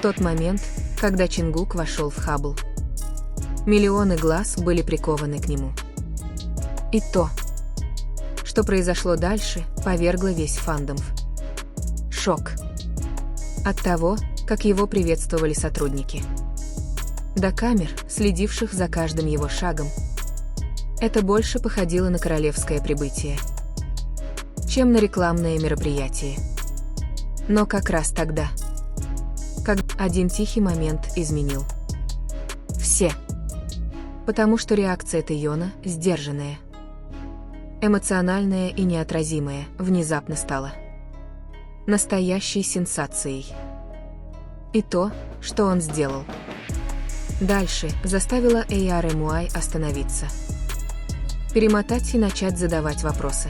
тот момент, когда Чингук вошел в Хаббл. Миллионы глаз были прикованы к нему. И то, что произошло дальше, повергло весь фандом в шок. От того, как его приветствовали сотрудники, до камер, следивших за каждым его шагом. Это больше походило на королевское прибытие, чем на рекламное мероприятие. Но как раз тогда, как один тихий момент изменил все. Потому что реакция Тэйона, сдержанная, эмоциональная и неотразимая, внезапно стала настоящей сенсацией. И то, что он сделал дальше, заставило ARMY остановиться, перемотать и начать задавать вопросы.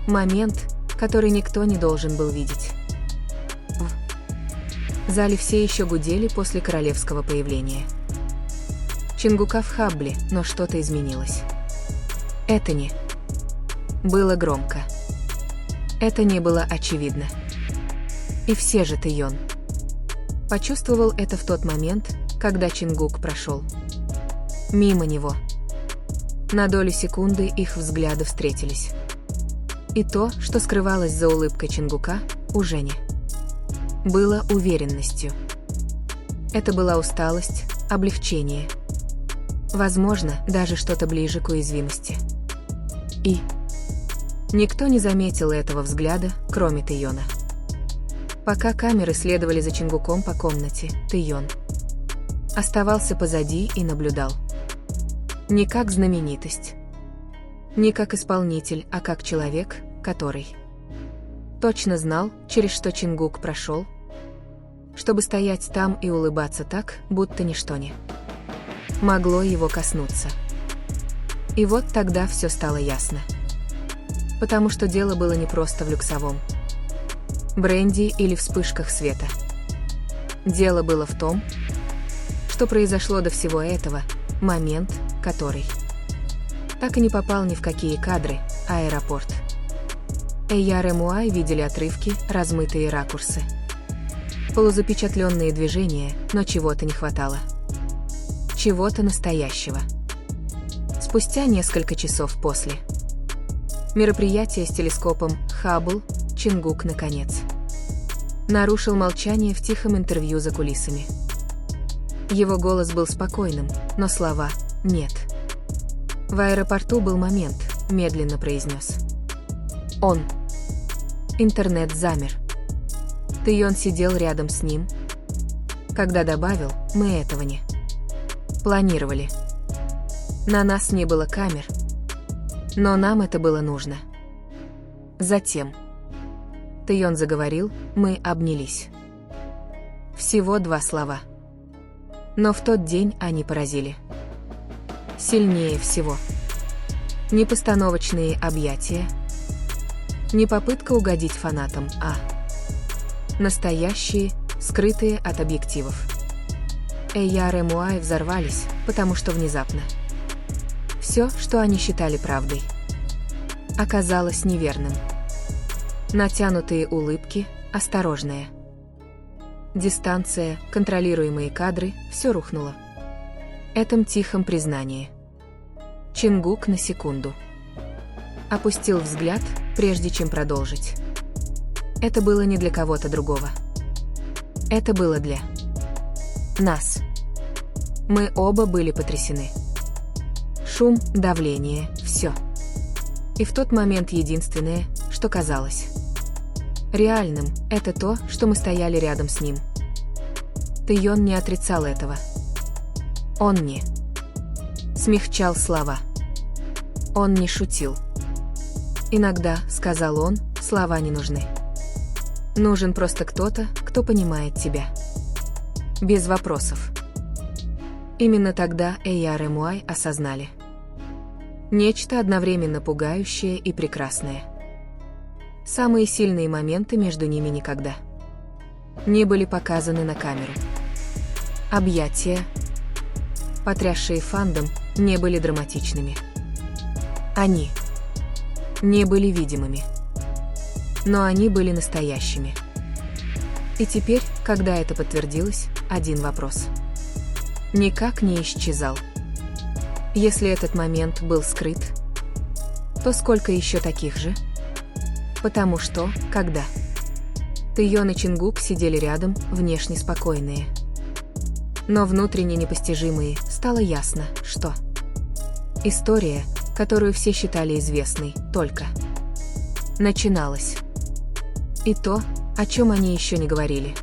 Момент, который никто не должен был видеть. В зале все еще гудели после королевского появления Чингука в Хаббле, но что-то изменилось. Это не было громко. Это не было очевидно. И все же Тэйон почувствовал это в тот момент, когда Чингук прошел мимо него. На долю секунды их взгляды встретились. И то, что скрывалось за улыбкой Чингука, уже не было уверенностью. Это была усталость, облегчение. Возможно, даже что-то ближе к уязвимости. И никто не заметил этого взгляда, кроме Тэйона. Пока камеры следовали за Чингуком по комнате, Тэйон оставался позади и наблюдал. Не как знаменитость, не как исполнитель, а как человек, который точно знал, через что Чингук прошел, чтобы стоять там и улыбаться так, будто ничто не могло его коснуться. И вот тогда все стало ясно. Потому что дело было не просто в люксовом бренде или вспышках света. Дело было в том, что произошло до всего этого, момент, который так и не попал ни в какие кадры, аэропорт. ARMY видели отрывки, размытые ракурсы, полузапечатленные движения, но чего-то не хватало. Чего-то настоящего. Спустя несколько часов после мероприятия с телескопом Хаббл, Чингук, наконец, нарушил молчание в тихом интервью за кулисами. Его голос был спокойным, но слова «нет». В аэропорту был момент, медленно произнес он. Интернет замер. Тэйон сидел рядом с ним, когда добавил: «Мы этого не планировали. На нас не было камер, но нам это было нужно». Затем Тэйон заговорил, мы обнялись. Всего 2 слова. Но в тот день они поразили сильнее всего. Не постановочные объятия, не попытка угодить фанатам, а настоящие, скрытые от объективов. ARMY взорвались, потому что внезапно все, что они считали правдой, оказалось неверным. Натянутые улыбки, осторожная дистанция, контролируемые кадры, все рухнуло. Этом тихом признании Чингук на секунду опустил взгляд, прежде чем продолжить. Это было не для кого-то другого. Это было для нас. Мы оба были потрясены. Шум, давление, все. И в тот момент единственное, что казалось реальным, это то, что мы стояли рядом с ним. Тэйон не отрицал этого. Он не смягчал слова. Он не шутил. Иногда, сказал он, слова не нужны. Нужен просто кто-то, кто понимает тебя. Без вопросов. Именно тогда ARMY осознали нечто одновременно пугающее и прекрасное. Самые сильные моменты между ними никогда не были показаны на камеру. Объятия, потрясшие фандом, не были драматичными. Они не были видимыми. Но они были настоящими. И теперь, когда это подтвердилось, один вопрос никак не исчезал. Если этот момент был скрыт, то сколько еще таких же? Потому что, когда Тэйон и Чингук сидели рядом, внешне спокойные, но внутренне непостижимые, стало ясно, что история, которую все считали известной, только начиналась. И то, о чем они еще не говорили,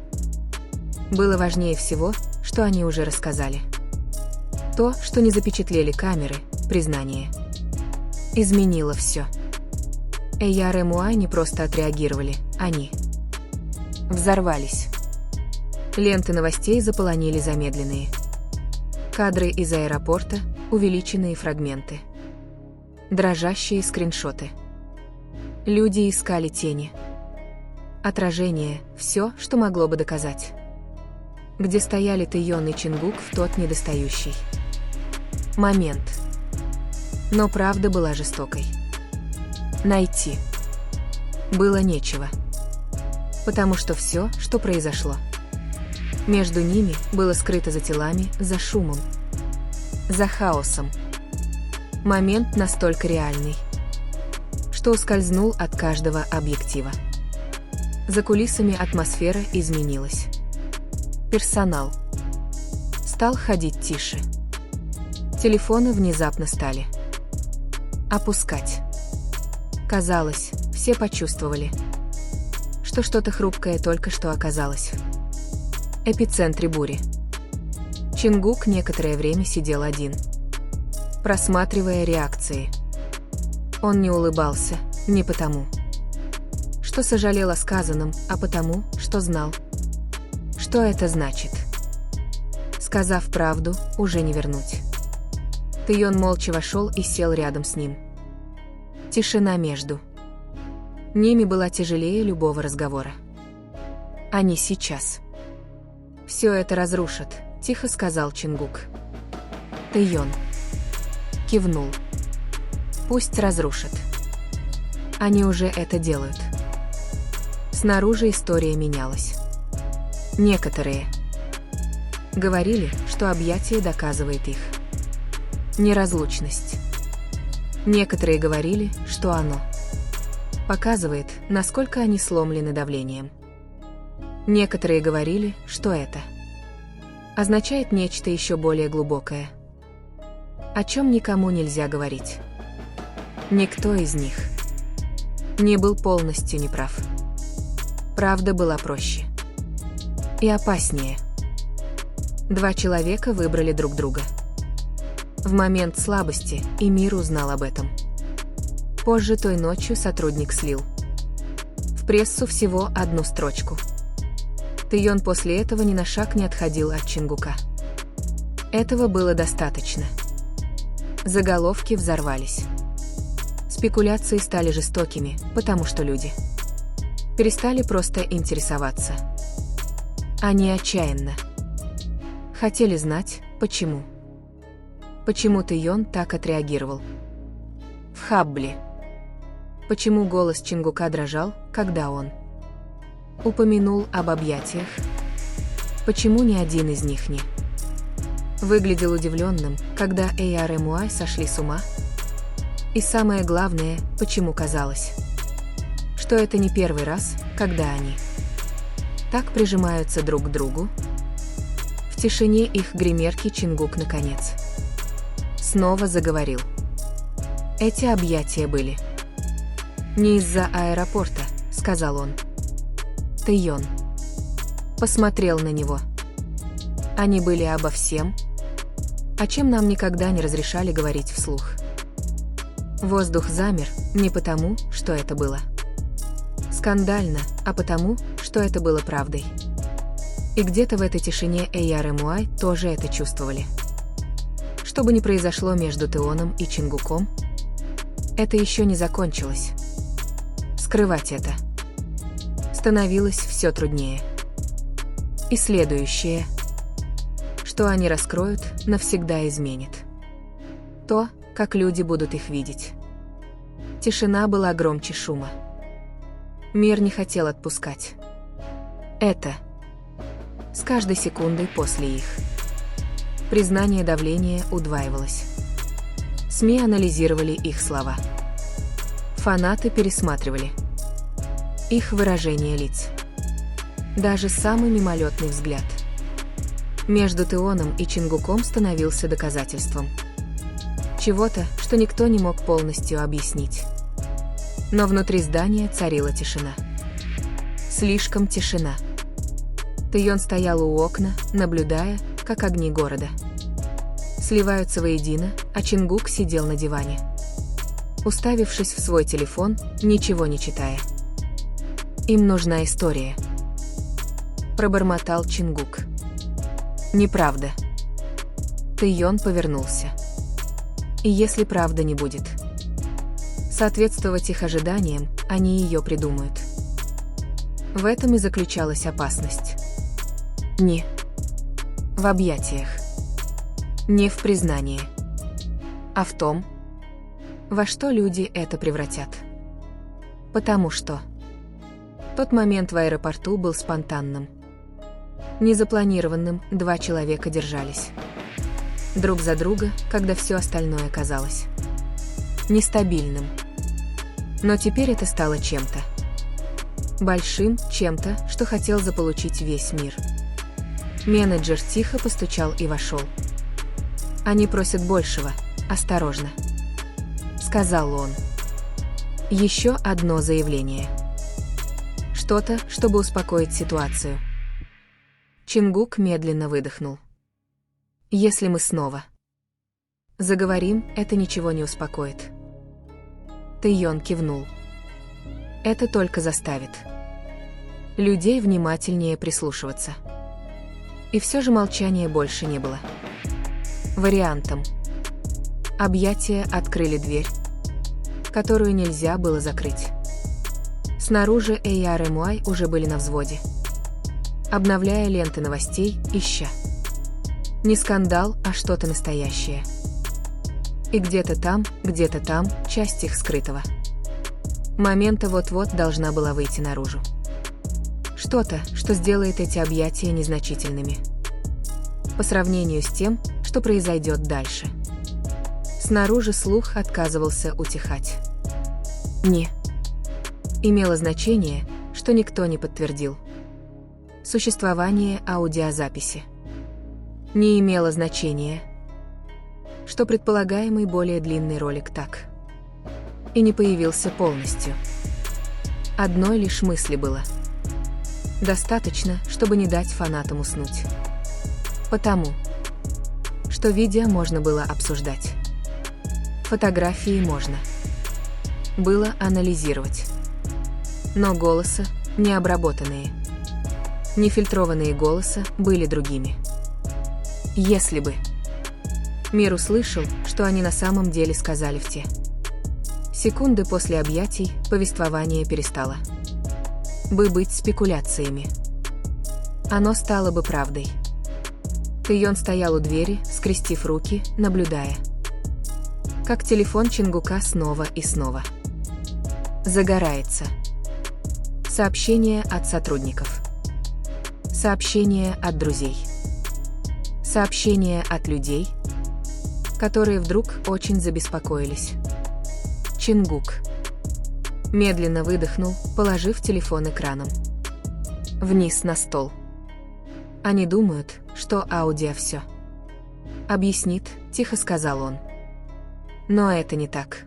было важнее всего, что они уже рассказали. То, что не запечатлели камеры, признание, изменило все. Эйяр и Муай не просто отреагировали, они взорвались. Ленты новостей заполонили замедленные кадры из аэропорта, увеличенные фрагменты, дрожащие скриншоты. Люди искали тени, отражение, все, что могло бы доказать, где стояли Тэйон и Чингук в тот недостающий момент. Но правда была жестокой. Найти было нечего, потому что все, что произошло между ними, было скрыто за телами, за шумом, за хаосом. Момент настолько реальный, что ускользнул от каждого объектива. За кулисами атмосфера изменилась. Персонал стал ходить тише. Телефоны внезапно стали опускать. Казалось, все почувствовали, что что-то хрупкое только что оказалось в эпицентре бури. Чингук некоторое время сидел один, просматривая реакции. Он не улыбался, не потому, что сожалел о сказанном, а потому, что знал, что это значит. Сказав правду, уже не вернуть. Тэйон молча вошел и сел рядом с ним. Тишина между ними была тяжелее любого разговора. Они сейчас все это разрушат, тихо сказал Чингук. Тэйон кивнул. Пусть разрушат. Они уже это делают. Снаружи история менялась. Некоторые говорили, что объятие доказывает их неразлучность. Некоторые говорили, что оно показывает, насколько они сломлены давлением. Некоторые говорили, что это означает нечто еще более глубокое, о чем никому нельзя говорить. Никто из них не был полностью неправ. Правда была проще и опаснее. Два человека выбрали друг друга в момент слабости, и мир узнал об этом. Позже той ночью сотрудник слил в прессу всего одну строчку. Тэйон после этого ни на шаг не отходил от Чингука. Этого было достаточно. Заголовки взорвались. Спекуляции стали жестокими, потому что люди перестали просто интересоваться. Они отчаянно хотели знать, почему. Почему Тэйон так отреагировал в Хаббли? Почему голос Чингука дрожал, когда он упомянул об объятиях? Почему ни один из них не выглядел удивленным, когда Эйяр и Муай сошли с ума? И самое главное, почему казалось, что это не первый раз, когда они так прижимаются друг к другу? В тишине их гримерки Чингук наконец снова заговорил. Эти объятия были не из-за аэропорта, сказал он. Тэйон посмотрел на него. Они были обо всем, о чем нам никогда не разрешали говорить вслух. Воздух замер не потому, что это было скандально, а потому, что это было правдой. И где-то в этой тишине Эйяр и Муай тоже это чувствовали. Что бы ни произошло между Тэйоном и Чингуком, это еще не закончилось. Скрывать это становилось все труднее. И следующее, что они раскроют, навсегда изменит то, как люди будут их видеть. Тишина была громче шума. Мир не хотел отпускать Это. С каждой секундой после их. Признание давления удваивалось. СМИ анализировали их слова. Фанаты пересматривали их выражение лиц. Даже самый мимолетный взгляд между Теоном и Чингуком становился доказательством чего-то, что никто не мог полностью объяснить. Но внутри здания царила тишина. Слишком тишина. Тэйон стоял у окна, наблюдая, как огни города сливаются воедино, а Чингук сидел на диване, уставившись в свой телефон, ничего не читая. «Им нужна история», — пробормотал Чингук. «Неправда». Тэйон повернулся. «И если правда не будет соответствовать их ожиданиям, они ее придумают». В этом и заключалась опасность. Не в объятиях, не в признании, а в том, во что люди это превратят. Потому что тот момент в аэропорту был спонтанным. Незапланированным, два человека держались друг за друга, когда все остальное казалось нестабильным. Но теперь это стало чем-то большим, чем-то, что хотел заполучить весь мир. Менеджер тихо постучал и вошел. «Они просят большего, осторожно», — сказал он. Еще одно заявление. Что-то, чтобы успокоить ситуацию. Чингук медленно выдохнул. «Если мы снова заговорим, это ничего не успокоит». Тэйон кивнул. «Это только заставит людей внимательнее прислушиваться». И все же молчания больше не было вариантом. Объятия открыли дверь, которую нельзя было закрыть. Снаружи ARMY уже были на взводе, обновляя ленты новостей, ища не скандал, а что-то настоящее. И где-то там часть их скрытого момента вот-вот должна была выйти наружу. Что-то, что сделает эти объятия незначительными по сравнению с тем, что произойдет дальше. Снаружи слух отказывался утихать. Не имело значения, что никто не подтвердил существование аудиозаписи. Не имело значения, что предполагаемый более длинный ролик так и не появился полностью. Одной лишь мысли было достаточно, чтобы не дать фанатам уснуть. Потому что видео можно было обсуждать. Фотографии можно было анализировать. Но голоса, не обработанные, не фильтрованные голоса, были другими. Если бы мир услышал, что они на самом деле сказали в те секунды после объятий, повествование перестало бы быть спекуляциями. Оно стало бы правдой. Тэйон стоял у двери, скрестив руки, наблюдая, как телефон Чингука снова и снова загорается. Сообщения от сотрудников. Сообщения от друзей. Сообщения от людей, которые вдруг очень забеспокоились. Чингук медленно выдохнул, положив телефон экраном вниз на стол. «Они думают, что аудио все объяснит», — тихо сказал он. «Но это не так.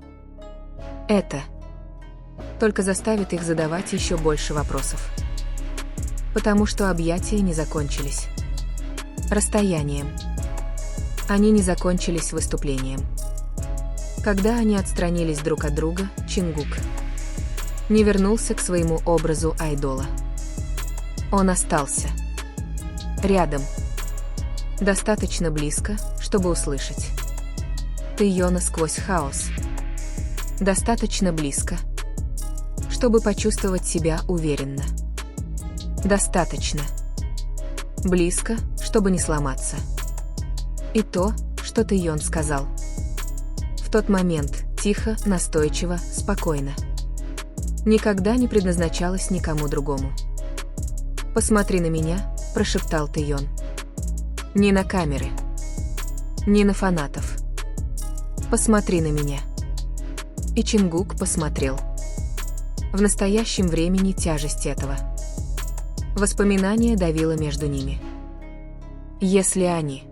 Это только заставит их задавать еще больше вопросов. Потому что объятия не закончились расстоянием. Они не закончились выступлением. Когда они отстранились друг от друга, Чингук не вернулся к своему образу айдола. Он остался рядом, достаточно близко, чтобы услышать Тэйона сквозь хаос, достаточно близко, чтобы почувствовать себя уверенно, достаточно близко, чтобы не сломаться. И то, что Тэйон сказал в тот момент, тихо, настойчиво, спокойно, никогда не предназначалось никому другому. «Посмотри на меня», – прошептал Тэйон. «Не на камеры. Не на фанатов. Посмотри на меня». И Чингук посмотрел. В настоящем времени тяжесть этого. Воспоминание давило между ними. «Если они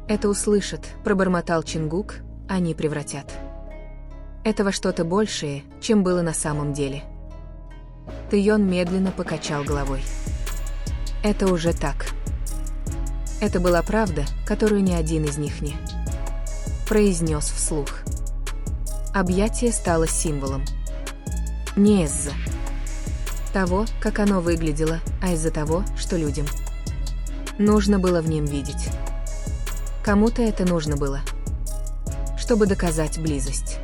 это услышат», – пробормотал Чингук, – «они превратят это во что-то большее, чем было на самом деле». Тэйон медленно покачал головой. «Это уже так». Это была правда, которую ни один из них не произнес вслух. Объятие стало символом. Не из-за того, как оно выглядело, а из-за того, что людям нужно было в нем видеть. Кому-то это нужно было, чтобы доказать близость.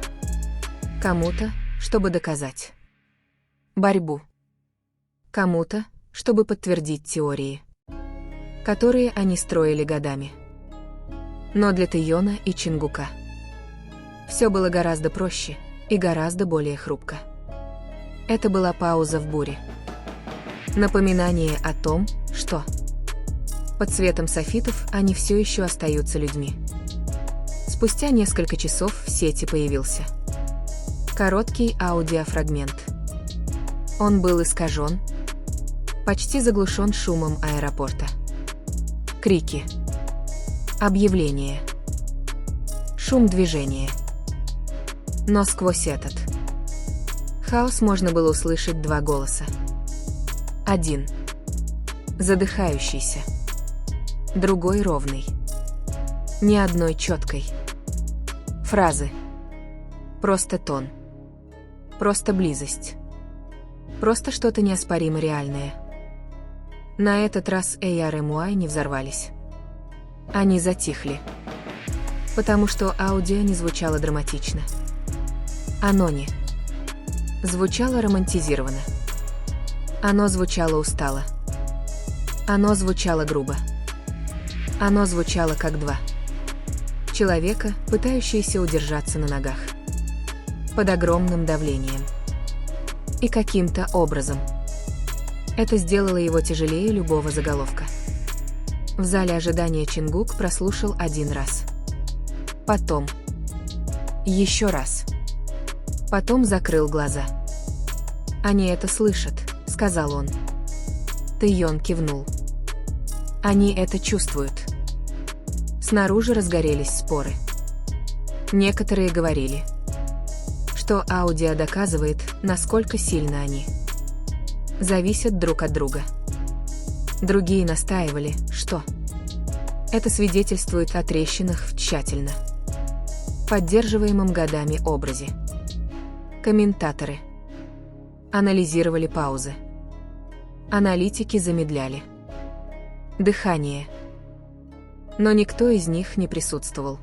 Кому-то, чтобы доказать борьбу. Кому-то, чтобы подтвердить теории, которые они строили годами. Но для Тэйона и Чингука все было гораздо проще и гораздо более хрупко. Это была пауза в буре. Напоминание о том, что под светом софитов они все еще остаются людьми. Спустя несколько часов в сети появился короткий аудиофрагмент. Он был искажен, почти заглушен шумом аэропорта. Крики, объявления, шум движения. Но сквозь этот хаос можно было услышать два голоса. Один задыхающийся, другой ровный. Ни одной четкой фразы. Просто тон. Просто близость. Просто что-то неоспоримо реальное. На этот раз AR и MUI не взорвались. Они затихли. Потому что аудио не звучало драматично. Оно не звучало романтизированно. Оно звучало устало. Оно звучало грубо. Оно звучало как два человека, пытающиеся удержаться на ногах. Под огромным давлением. И каким-то образом это сделало его тяжелее любого заголовка. В зале ожидания Чингук прослушал один раз. Потом. Еще раз. Потом закрыл глаза. «Они это слышат», — сказал он. Тэйон кивнул. «Они это чувствуют». Снаружи разгорелись споры. Некоторые говорили, что аудио доказывает, насколько сильно они зависят друг от друга. Другие настаивали, что это свидетельствует о трещинах в тщательно поддерживаемом годами образе. Комментаторы анализировали паузы. Аналитики замедляли дыхание. Но никто из них не присутствовал.